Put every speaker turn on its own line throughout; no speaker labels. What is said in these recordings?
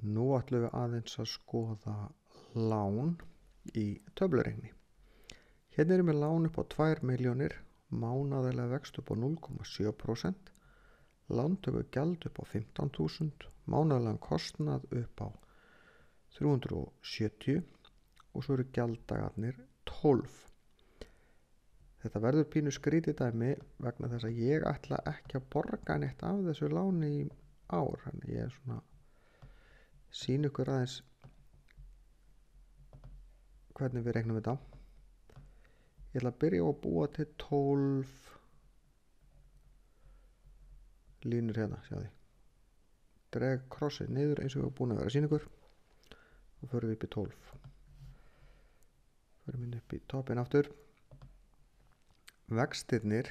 Nú ætlum við aðeins að skoða lán í töflureikni. Hérna erum við lán upp á 2 milljónir, mánaðarlega vexti upp á 0,7%, lántöku gjald upp á 15.000, mánaðarlegan kostnað upp á 370 og svo eru gjalddagarnir 12. Þetta verður pínu skrítið dæmi vegna þess að ég ætla ekki að borga neitt af þessu láni í ár. Þannig ég er svona sýn ykkur aðeins hvernig við reiknum þetta. Ég ætla að byrja á að búa til 12 línur hérna, sjáðu. Dreg krossið niður eins og við erum búin að vera að sýna ykkur og förum við upp í 12. Förum inn upp í toppinn aftur. Vextirnir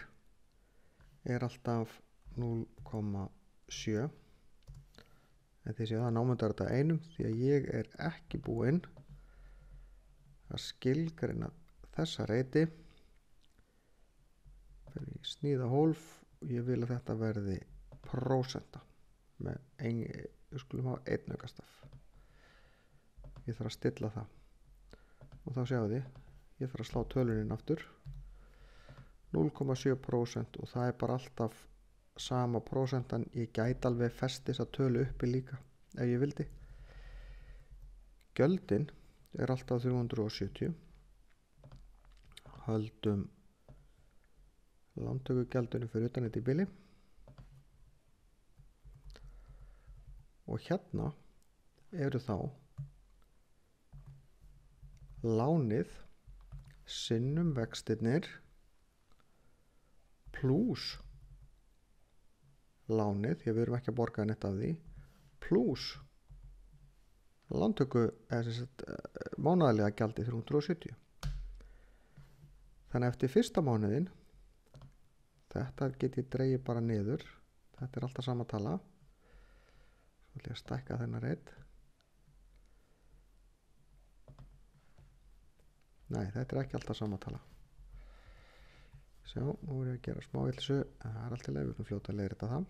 er alltaf 0,7 en því að það námyndar þetta einum því að ég er ekki búinn að skilgreina þessa reiti. Fyrir ég sníða hólf og ég vil að þetta verði prósenta með við skulum hafa 1 aukastaf. Ég þarf að stilla það og þá sjáu þið, ég þarf að slá tölunin aftur 0,7% og það er bara alltaf sama prósentan. Ég gæti alveg fest þessa tölu uppi líka ef ég vildi. Gjöldin er alltaf 370. Höldum lántökugjaldinu fyrir utan þetta í bili og hérna eru þá lánið sinnum vextirnir pluss lánið, því að við erum ekki að borga neitt af því, pluss lántöku mánaðarlega gjaldi 370. Þannig eftir fyrsta mánuðin, þetta get ég dregið bara niður, þetta er alltaf sama tala. Svo ætlum ég að stækka þennan reit. Nei, þetta er ekki alltaf sama tala. Sjá, nú er ég að gera smá vilsu, en það er alltaf leið, við erum fljóta að leiða þetta það.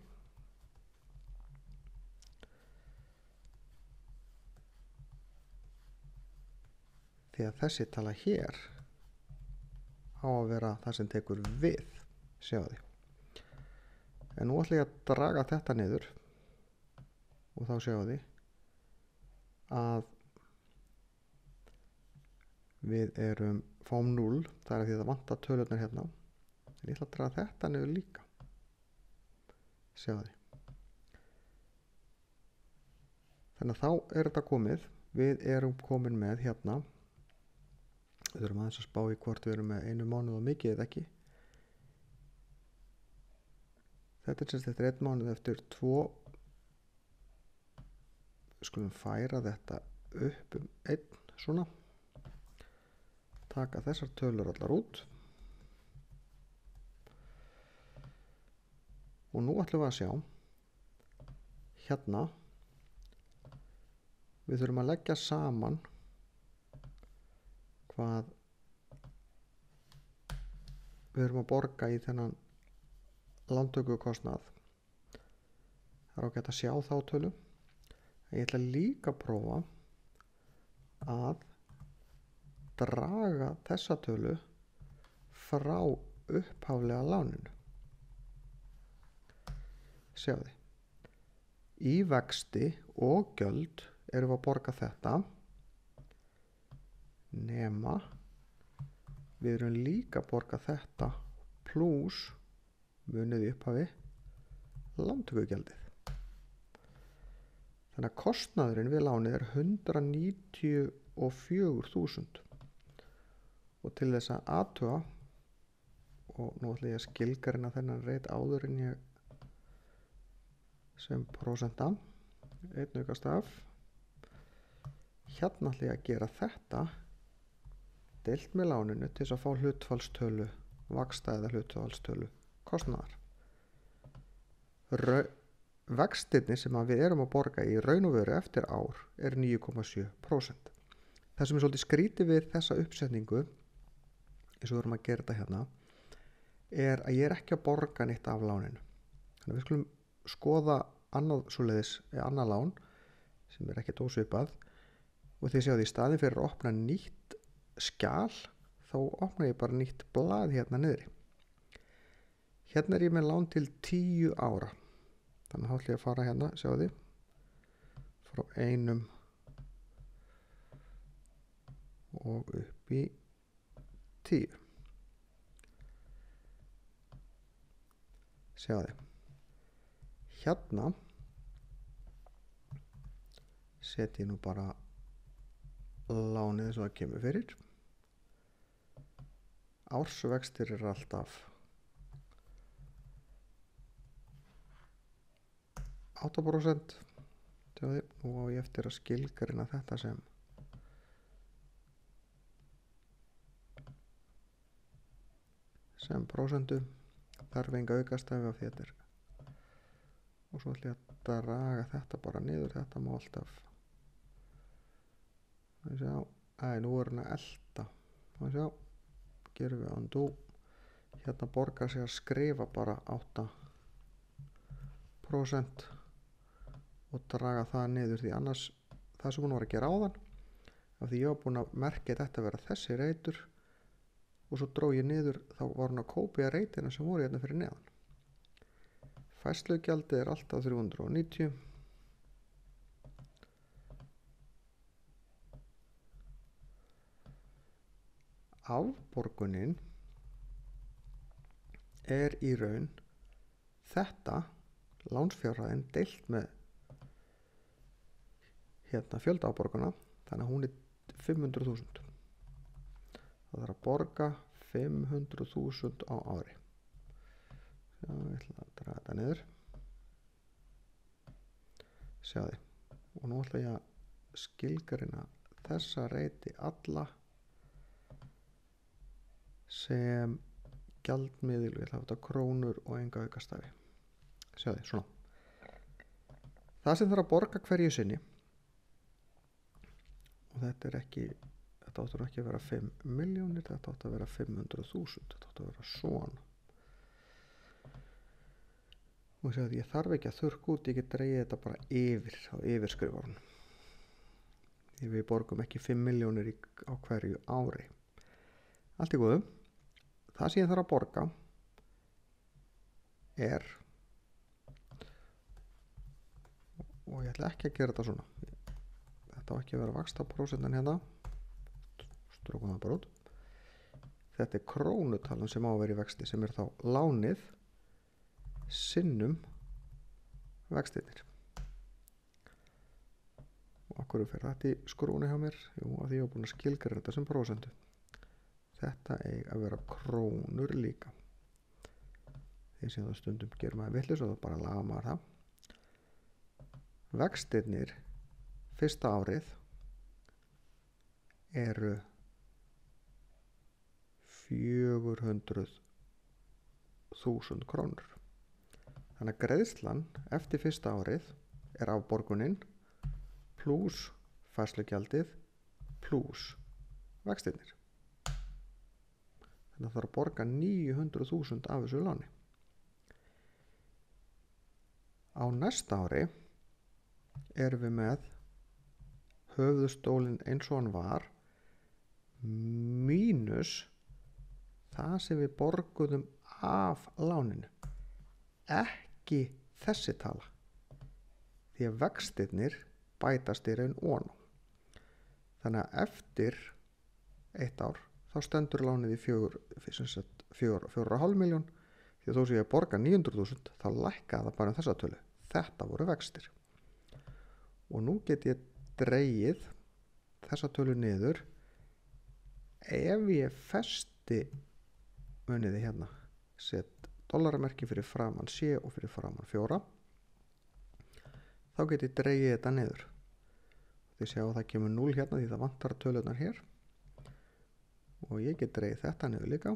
Því að þessi tala hér á að vera það sem tekur við, sjáu þið. En nú ætla ég að draga þetta niður og þá sjáu þið að við fáum 0, það er því að það vantar tölurnar hérna. En ég ætla að draga þetta niður líka. Sjáu þið. Þannig að þá er þetta komið. Við erum komin með hérna. Við þurfum aðeins að spá í hvort við erum með 1 mánuð og mikið eða ekki. Þetta er sem sagt 1 mánuð eftir 2. Við skulum færa þetta upp 1 svona. Taka þessar tölur allar út. Og nú ætlum við að sjá hérna við þurfum að leggja saman hvað við erum að borga í þennan lántökukostnað. Það er ágætt að sjá þá tölu. Ég ætla líka að prófa að draga þessa tölu frá upphaflega láninu. Sjáðu þið. Í vexti og gjöld erum við að borga þetta nema við erum líka að borga þetta pluss munið í upphafi lántökugjaldið. Þannig að kostnaðurinn við lánið er 194.000 og til þess að athuga og nú ætla ég að skilgreina þennan reit áður en ég sem prósenta 1 aukastaf. Hérna ætla ég að gera þetta deilt með láninu til þess að fá hlutfallstölu vaxta eða hlutfallstölu kostnaðar. Vextirnir sem við erum að borga í raun og veru eftir ár er 9,7%. Það sem er svolítið skrítið við þessa uppsetningu eins og við erum að gera þetta hérna er að ég er ekki að borga neitt af láninu. Þannig að við skulum skoða annað svoleiðis, annað lán sem ekkert ósvipað, og þið sjáðu í staðin fyrir að opna nýtt skjal þá opna ég bara nýtt blað hérna niðri. Hérna ég með lán til 10 ára, þannig þá ætla ég að fara hérna, sjáðu frá 1 og upp í 10. Sjáðu hérna setjum nú bara lánið eins og það kemur fyrir. Ársvextir alltaf 8%. Sjáðu, nú á ég eftir að skilgreina þetta sem prósentu. Þarf enga aukastæfi af þetta og svo ætla ég að draga þetta bara niður. Þetta má alltaf nú er hann að elta. Gerum við undo. Hérna borgar sig að skrifa bara 8% og draga það niður, því annars það sem hún var að gera áðan, af því ég var búin að merkja þetta vera þessi reitur og svo dró ég niður, þá var hún að kópía reitina sem voru hérna fyrir neðan. Færslugjaldið alltaf 390. Afborgunin í raun þetta lánsfjárhæðin deilt með hérna fjölda afborguna, þannig að hún 500.000. Það þarf að borga 500.000 á ári. Ég ætla að draga þetta niður. Sjáðu, og nú ætla ég að skilgreina þessa reiti alla sem gjaldmiðil, ég ætla að hafa krónur og enga aukastæfi. Sjáðu, svona. Það sem þarf að borga hverju sinni, og þetta áttur ekki að vera 5 milljónir, þetta áttur að vera 500.000, þetta áttur að vera svona. Og sjáðu, ég þarf ekki að þurrka út, ég get dreigið þetta bara á yfirskrifarun. Því við borgum ekki 5 milljónir á hverju ári. Allt í góðu. Það sem ég þarf að borga og ég ætla ekki að gera þetta svona. Þetta á ekki að vera vaxtaprósentan hérna. Strókum það bara út. Þetta krónutalan sem á að vera í vexti, sem þá lánið sinnum vextirnir. Og okkur fyrir þetta í skrúni hjá mér? Jú, að því ég var búin að skilgreina þetta sem prósentu. Þetta að vera krónur líka. Því sem það stundum gerir maður vitlaus og það bara laga maður það. Vextirnir fyrsta árið eru 400.000 krónur. Þannig að greiðslan eftir fyrsta árið afborgunin pluss færslugjaldið pluss vextirnir. Þannig að það þarf að borga 900.000 af þessu láni. Á næsta ári erum við með höfuðstólinn eins og hann var mínus það sem við borguðum af láninu. Ekki þessi tala. Því að vextirnir bætast í raun ofan á. Þannig að eftir 1 ár þá stendur lánið í 4,5 milljón. Því að þó sem ég borga 900.000 þá lækkaði það bara þessa tölu. Þetta voru vextir. Og nú get ég dregið þessa tölu niður ef ég festi muniði hérna. Set dollaramerki fyrir framan C og fyrir framan 4. Þá get ég dregið þetta niður. Þið sjá að það kemur 0 hérna því það vantar tölunar hér. Og ég get dregið þetta niður líka.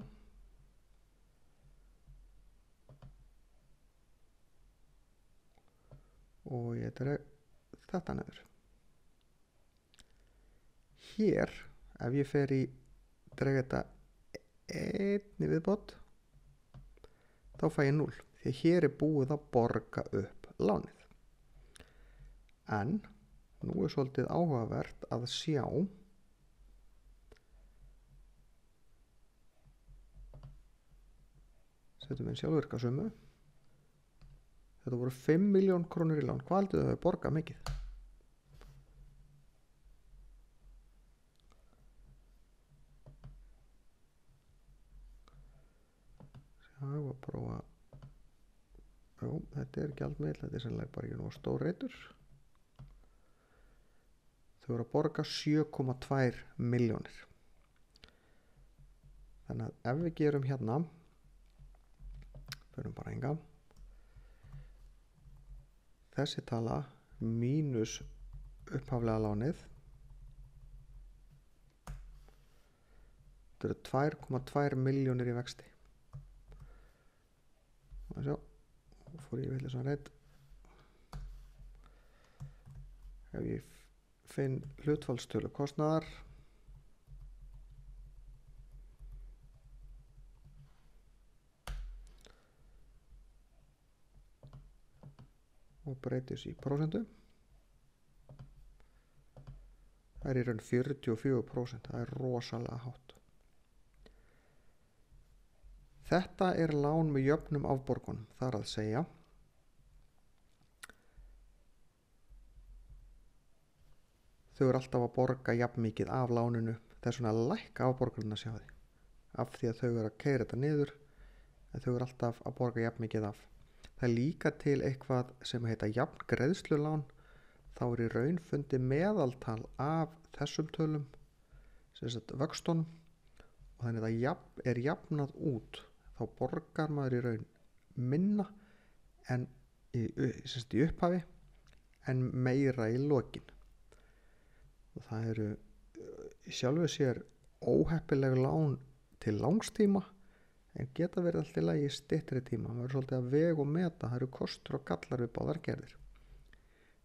Og ég dreg þetta niður. Hér, ef ég fer í dreg þetta einni viðbót, þá fæ ég 0. Því að hér búið að borga upp lánið. En nú er svolítið áhugavert að sjá setjum inn sjálfvirka sömu. Þetta voru 5 miljón krónur í lán. Hvað haldið þau að borga mikið? Það var að prófa. Jú, þetta er gjaldmiðill, þetta er sannlega bara ekki nú stór reitur. Þau voru að borga 7,2 milljónir. Þannig að ef við gerum hérna, förum bara enga, þessi tala mínus upphaflega lánið, þetta eru 2,2 milljónir í vexti. Og sjá, fór ég vilja svona reitt. Ef ég finn hlutfallstölu kostnaðar, og breytis í prósentu, það er í raun 44%, það er rosalega hátt. Þetta er lán með jöfnum afborgunum, þar að segja þau eru alltaf að borga jafn mikið af láninu, þess vegna að lækka afborgunina sjá því, af því að þau eru að keyra þetta niður, en þau eru alltaf að borga jafn mikið af. Það er líka til eitthvað sem heita jafn greiðslulán, þá er í raun fundið meðaltal af þessum tölum, sem sagt vöxtunum, og þannig að það er jafnað út, þá borgar maður í raun minna en í upphafi en meira í lokin. Og það eru sjálfu sér óheppileg lán til langstíma, en geta verið alltaf í lagi í styttri tíma. Maður er svolítið að vega og meta, það eru kostur og gallar við báðar gerðir.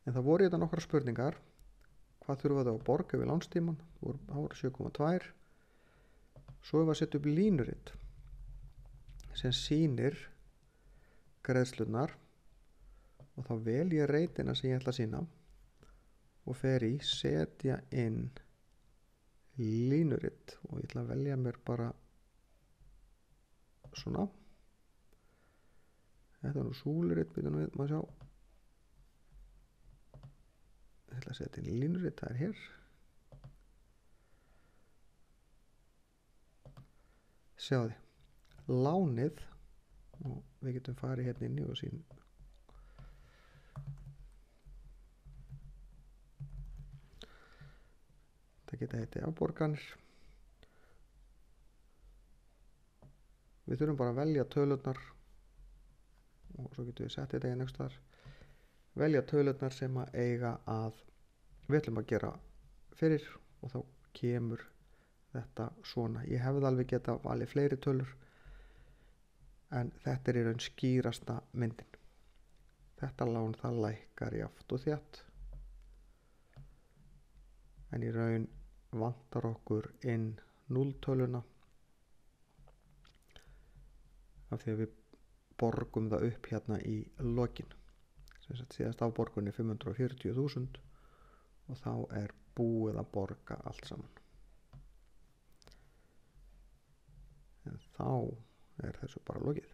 En það voru þetta nokkra spurningar. Hvað þurfa þau að borga við lánstíman? Það voru 7,2. Svo hefur að setja upp línuritt sem sýnir greiðslurnar, og þá vel ég reitina sem ég ætla að sýna og fer í setja inn línuritt, og ég ætla að velja mér bara svona. Þetta er nú súluritt, byrjum við, maður sjá. Ég ætla að setja inn línuritt, það er hér. Sjáðu, lánið, og við getum farið hérna inn í og sín. Það geta heiti afborganir. Við þurfum bara að velja tölurnar, og svo getum við sett þetta í einhvers staðar. Velja tölurnar sem að eiga að við ætlum að gera fyrir, og þá kemur þetta svona. Ég hefði alveg geta valið fleiri tölur, en þetta er í raun skýrasta myndin. Þetta lán það lækkar jaft og þétt, en í raun vantar okkur inn 0 töluna, af því að við borgum það upp hérna í lokin. Sem sagt síðast afborgun er 540.000 og þá er búið að borga allt saman. En þá er þessu bara lokið.